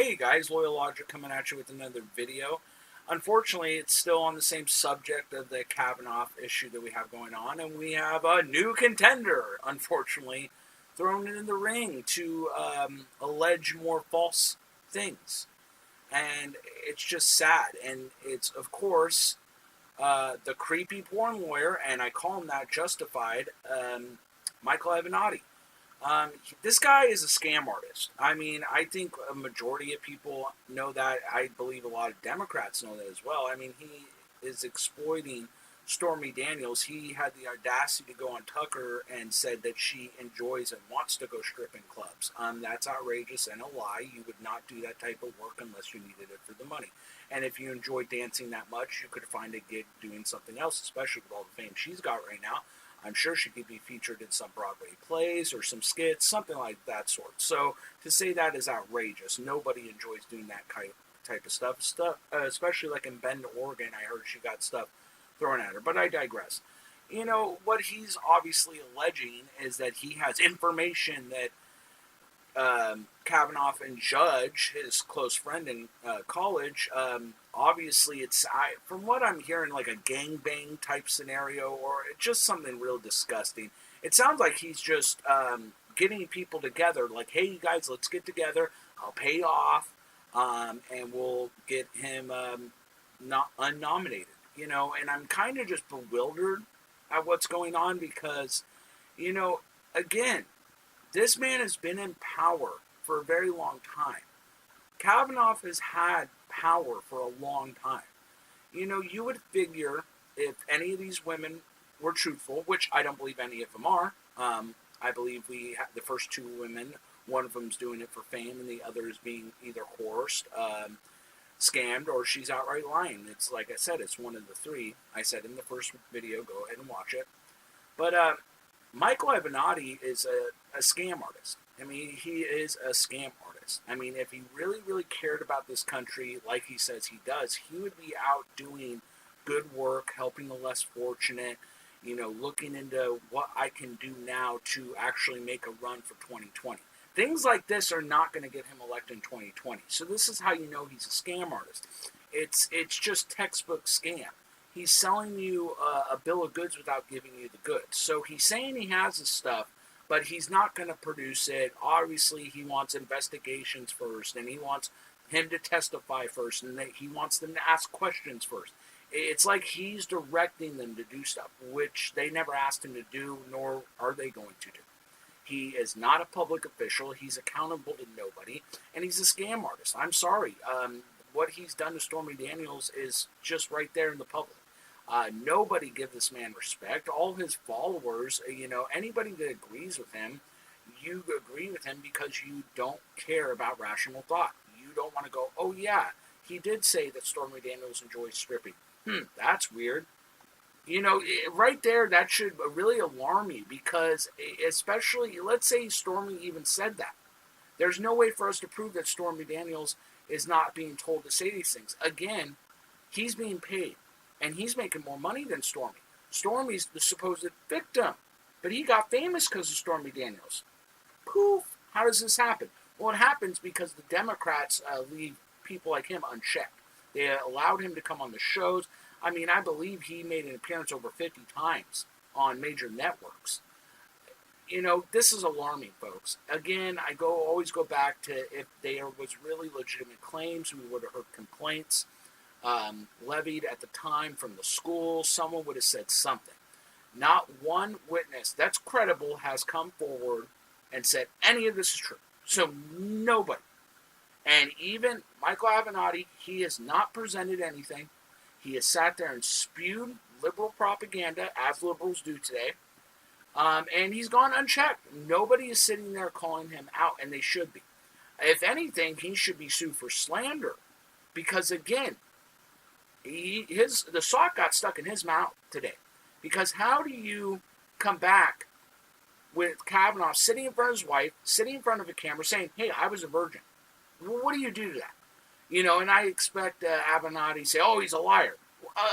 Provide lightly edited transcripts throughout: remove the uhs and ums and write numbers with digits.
Hey guys, Loyal Logic coming at you with another video. Unfortunately, it's still on the same subject of the Kavanaugh issue that we have going on, and we have a new contender, unfortunately, thrown in the ring to allege more false things. And it's just sad. And it's, of course, the creepy porn lawyer, and I call him that justified, Michael Avenati. This guy is a scam artist. I mean, I think a majority of people know that. I believe a lot of Democrats know that as well. I mean, he is exploiting Stormy Daniels. He had the audacity to go on Tucker and said that she enjoys and wants to go stripping clubs. That's outrageous and a lie. You would not do that type of work unless you needed it for the money. And if you enjoy dancing that much, you could find a gig doing something else, especially with all the fame she's got right now. I'm sure she could be featured in some Broadway plays or some skits, something like that sort. So to say that is outrageous. Nobody enjoys doing that type of stuff. Especially like in Bend, Oregon, I heard she got stuff thrown at her. But I digress. You know, what he's obviously alleging is that he has information that Kavanaugh and Judge, his close friend in college, obviously it's, from what I'm hearing, like a gangbang type scenario or just something real disgusting. It sounds like he's just getting people together, like, hey, you guys, let's get together. I'll pay you off, and we'll get him not unnominated. You know, and I'm kind of just bewildered at what's going on because, you know, again, this man has been in power for a very long time. Kavanaugh has had power for a long time. You know, you would figure if any of these women were truthful, which I don't believe any of them are. I believe we have the first two women, one of them's doing it for fame and the other is being either coerced, scammed, or she's outright lying. It's like I said, it's one of the three. I said in the first video, go ahead and watch it. But Michael Avenatti is a scam artist. I mean, he is a scam artist. I mean, if he really, really cared about this country like he says he does, he would be out doing good work, helping the less fortunate, you know, looking into what I can do now to actually make a run for 2020. Things like this are not going to get him elected in 2020. So this is how you know he's a scam artist. It's just textbook scam. He's selling you a bill of goods without giving you the goods. So he's saying he has his stuff, but he's not going to produce it. Obviously, he wants investigations first, and he wants him to testify first, and he wants them to ask questions first. It's like he's directing them to do stuff, which they never asked him to do, nor are they going to do. He is not a public official. He's accountable to nobody, and he's a scam artist. I'm sorry. What he's done to Stormy Daniels is just right there in the public. Nobody give this man respect. All his followers, you know, anybody that agrees with him, you agree with him because you don't care about rational thought. You don't want to go, oh yeah, he did say that Stormy Daniels enjoys stripping. That's weird. You know, right there, that should really alarm you because, especially, let's say Stormy even said that. There's no way for us to prove that Stormy Daniels is not being told to say these things. Again, he's being paid, and he's making more money than Stormy. Stormy's the supposed victim, but he got famous because of Stormy Daniels. Poof! How does this happen? Well, it happens because the Democrats leave people like him unchecked. They allowed him to come on the shows. I mean, I believe he made an appearance over 50 times on major networks. You know, this is alarming, folks. Again, I always go back to if there was really legitimate claims, we would have heard complaints levied at the time from the school. Someone would have said something. Not one witness that's credible has come forward and said any of this is true. So nobody. And even Michael Avenatti, he has not presented anything. He has sat there and spewed liberal propaganda, as liberals do today. And he's gone unchecked. Nobody is sitting there calling him out, and they should be. If anything, he should be sued for slander. Because, again, the sock got stuck in his mouth today. Because how do you come back with Kavanaugh sitting in front of his wife, sitting in front of a camera, saying, hey, I was a virgin? What do you do to that? You know, and I expect Avenatti to say, oh, he's a liar.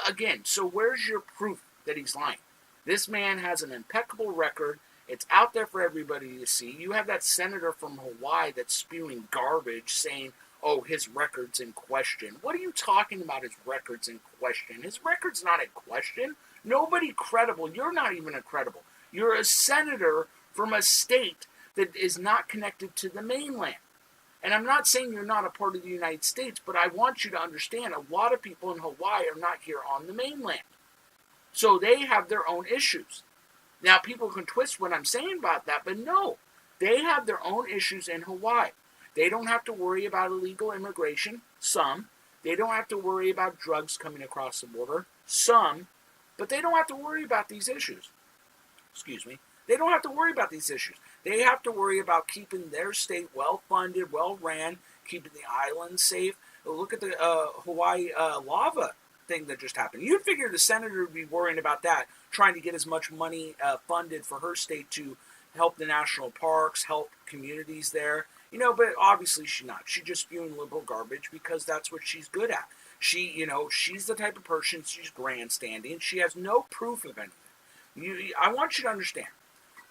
Again, so where's your proof that he's lying? This man has an impeccable record. It's out there for everybody to see. You have that senator from Hawaii that's spewing garbage saying, oh, his record's in question. What are you talking about, his record's in question? His record's not in question. Nobody credible. You're not even credible. You're a senator from a state that is not connected to the mainland. And I'm not saying you're not a part of the United States, but I want you to understand a lot of people in Hawaii are not here on the mainland. So they have their own issues. Now, people can twist what I'm saying about that, but no. They have their own issues in Hawaii. They don't have to worry about illegal immigration, some. They don't have to worry about drugs coming across the border, some. But they don't have to worry about these issues. Excuse me. They don't have to worry about these issues. They have to worry about keeping their state well-funded, well-ran, keeping the island safe. Look at the Hawaii lava thing that just happened. You'd figure the senator would be worrying about that, trying to get as much money funded for her state to help the national parks, help communities there. You know, but obviously she's not. She's just spewing liberal garbage because that's what she's good at. She's the type of person, she's grandstanding. She has no proof of anything. I want you to understand.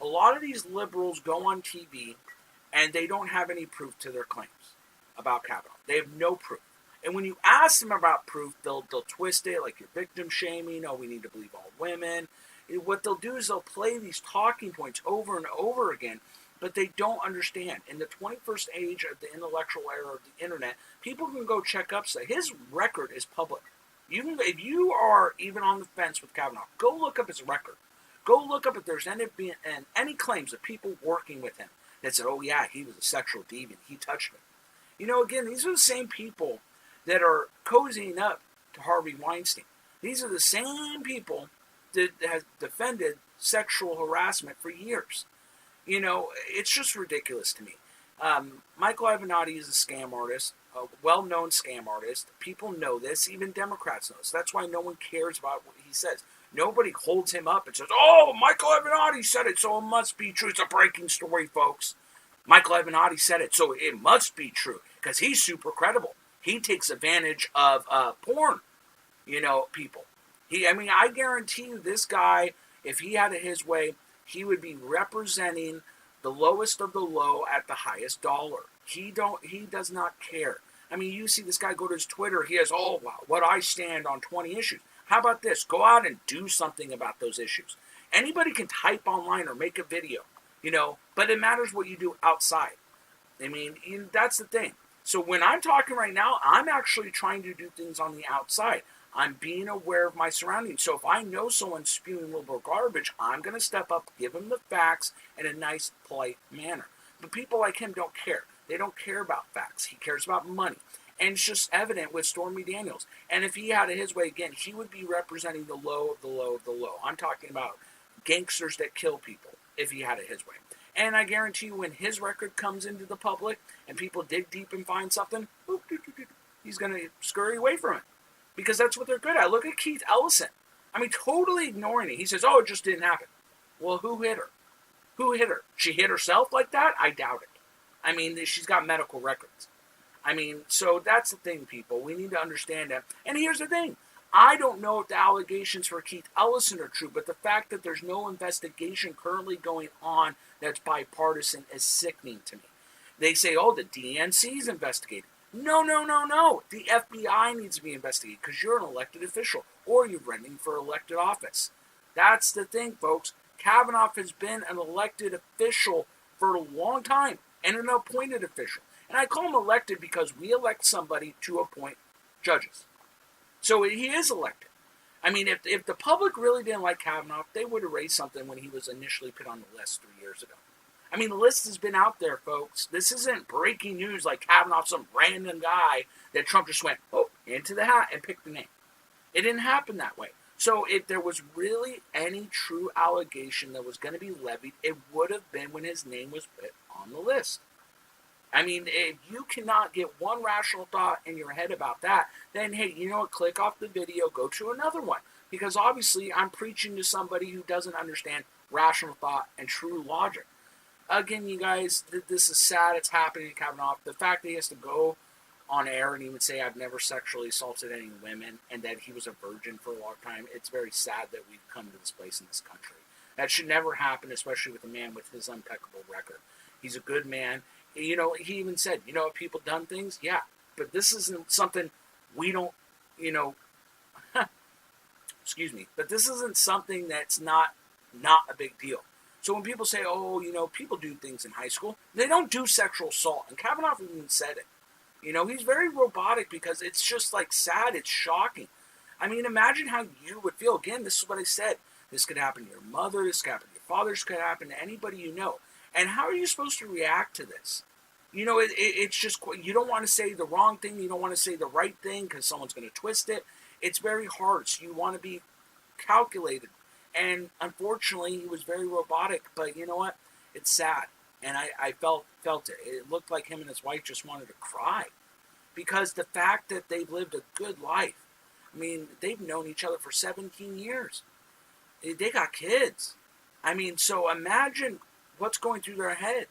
A lot of these liberals go on TV and they don't have any proof to their claims about Kavanaugh. They have no proof. And when you ask them about proof, they'll twist it like you're victim shaming. Oh, we need to believe all women. What they'll do is they'll play these talking points over and over again, but they don't understand. In the 21st age of the intellectual era of the internet, people can go check up. So his record is public. If you are even on the fence with Kavanaugh, go look up his record. Go look up if there's any claims of people working with him that said, oh yeah, he was a sexual deviant, he touched me. You know, again, these are the same people that are cozying up to Harvey Weinstein. These are the same people that have defended sexual harassment for years. You know, it's just ridiculous to me. Michael Avenatti is a scam artist, a well-known scam artist. People know this. Even Democrats know this. That's why no one cares about what he says. Nobody holds him up and says, oh, Michael Avenatti said it, so it must be true. It's a breaking story, folks. Michael Avenatti said it, so it must be true because he's super credible. He takes advantage of porn, people. I guarantee you this guy, if he had it his way, he would be representing the lowest of the low at the highest dollar. He does not care. I mean, you see this guy go to his Twitter, he has, oh, wow, what I stand on 20 issues. How about this? Go out and do something about those issues. Anybody can type online or make a video, but it matters what you do outside. I mean, that's the thing. So when I'm talking right now, I'm actually trying to do things on the outside. I'm being aware of my surroundings. So if I know someone's spewing liberal garbage, I'm going to step up, give them the facts in a nice, polite manner. But people like him don't care. They don't care about facts. He cares about money. And it's just evident with Stormy Daniels. And if he had it his way again, he would be representing the low of the low of the low. I'm talking about gangsters that kill people if he had it his way. And I guarantee you when his record comes into the public and people dig deep and find something, he's going to scurry away from it. Because that's what they're good at. Look at Keith Ellison. I mean, totally ignoring it. He says, oh, it just didn't happen. Well, who hit her? Who hit her? She hit herself like that? I doubt it. I mean, she's got medical records. I mean, so that's the thing, people. We need to understand that. And here's the thing. I don't know if the allegations for Keith Ellison are true, but the fact that there's no investigation currently going on that's bipartisan is sickening to me. They say, oh, the DNC is investigating. No. The FBI needs to be investigated because you're an elected official or you're running for elected office. That's the thing, folks. Kavanaugh has been an elected official for a long time and an appointed official. And I call him elected because we elect somebody to appoint judges. So he is elected. I mean, if the public really didn't like Kavanaugh, they would have raised something when he was initially put on the list 3 years ago. I mean, the list has been out there, folks. This isn't breaking news like Kavanaugh, some random guy that Trump just went, into the hat and picked the name. It didn't happen that way. So if there was really any true allegation that was going to be levied, it would have been when his name was put on the list. I mean, if you cannot get one rational thought in your head about that, then, hey, you know what? Click off the video, go to another one. Because obviously I'm preaching to somebody who doesn't understand rational thought and true logic. Again, you guys, this is sad. It's happening to Kavanaugh. The fact that he has to go on air and even say, I've never sexually assaulted any women, and that he was a virgin for a long time, it's very sad that we've come to this place in this country. That should never happen, especially with a man with his impeccable record. He's a good man. He even said, if people done things, yeah, but this isn't something we don't, you know, excuse me, but this isn't something that's not a big deal. So when people say, oh, people do things in high school, they don't do sexual assault. And Kavanaugh even said it. He's very robotic because it's just like sad. It's shocking. I mean, imagine how you would feel. Again, this is what I said. This could happen to your mother. This could happen to your father. This could happen to anybody you know. And how are you supposed to react to this? It's just, you don't want to say the wrong thing. You don't want to say the right thing because someone's going to twist it. It's very hard. So you want to be calculated. And unfortunately, he was very robotic. But you know what? It's sad. And I felt it. It looked like him and his wife just wanted to cry. Because the fact that they've lived a good life. I mean, they've known each other for 17 years. They got kids. I mean, so imagine what's going through their head.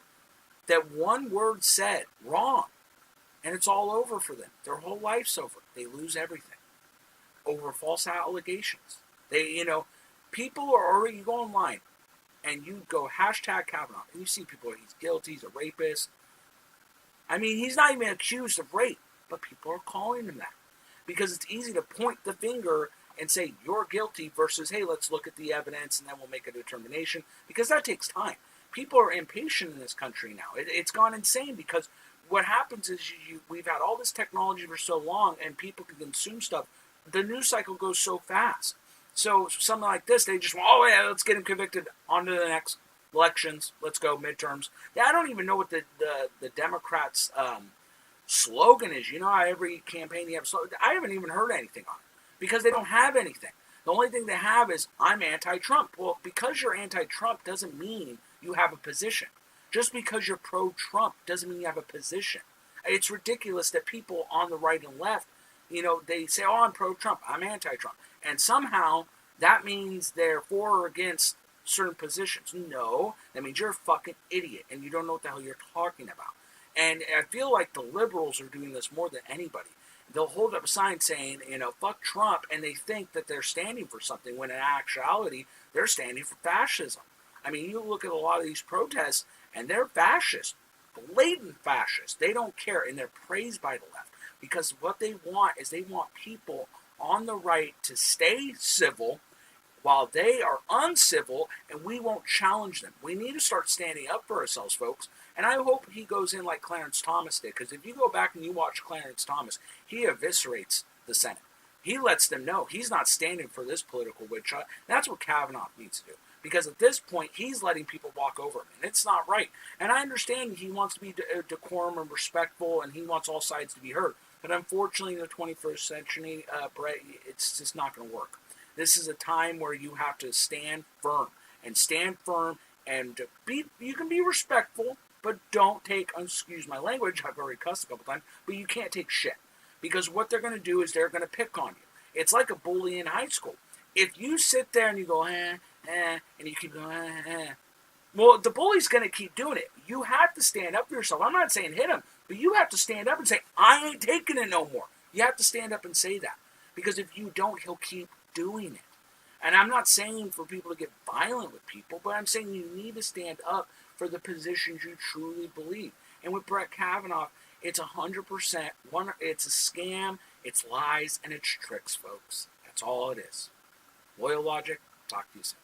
That one word said wrong. And it's all over for them. Their whole life's over. They lose everything. Over false allegations. People are already, you go online and you go hashtag Kavanaugh and you see people, he's guilty, he's a rapist. I mean, he's not even accused of rape, but people are calling him that. Because it's easy to point the finger and say, you're guilty versus, hey, let's look at the evidence and then we'll make a determination. Because that takes time. People are impatient in this country now. It's gone insane because what happens is we've had all this technology for so long and people can consume stuff. The news cycle goes so fast. So something like this, they just want, oh yeah, let's get him convicted. On to the next elections. Let's go midterms. Yeah, I don't even know what the Democrats' slogan is. Every campaign you have a slogan. I haven't even heard anything on it because they don't have anything. The only thing they have is, I'm anti-Trump. Well, because you're anti-Trump doesn't mean you have a position. Just because you're pro-Trump doesn't mean you have a position. It's ridiculous that people on the right and left, they say, oh, I'm pro-Trump, I'm anti-Trump. And somehow that means they're for or against certain positions. No, that means you're a fucking idiot and you don't know what the hell you're talking about. And I feel like the liberals are doing this more than anybody. They'll hold up a sign saying, fuck Trump, and they think that they're standing for something, when in actuality, they're standing for fascism. I mean, you look at a lot of these protests, and they're fascist, blatant fascist. They don't care, and they're praised by the left. Because what they want is they want people on the right to stay civil while they are uncivil, and we won't challenge them. We need to start standing up for ourselves, folks. And I hope he goes in like Clarence Thomas did, because if you go back and you watch Clarence Thomas, he eviscerates the Senate. He lets them know he's not standing for this political witch hunt. That's what Kavanaugh needs to do. Because at this point, he's letting people walk over him, and it's not right. And I understand he wants to be decorum and respectful, and he wants all sides to be heard. But unfortunately, in the 21st century, Brett, it's just not going to work. This is a time where you have to stand firm, and you can be respectful, but don't take, excuse my language, I've already cussed a couple times, but you can't take shit. Because what they're going to do is they're going to pick on you. It's like a bully in high school. If you sit there and you go, and you keep going, well, the bully's going to keep doing it. You have to stand up for yourself. I'm not saying hit him, but you have to stand up and say, I ain't taking it no more. You have to stand up and say that. Because if you don't, he'll keep doing it. And I'm not saying for people to get violent with people, but I'm saying you need to stand up for the positions you truly believe. And with Brett Kavanaugh, it's 100%. It's a scam, it's lies, and it's tricks, folks. That's all it is. Loyal Logic, talk to you soon.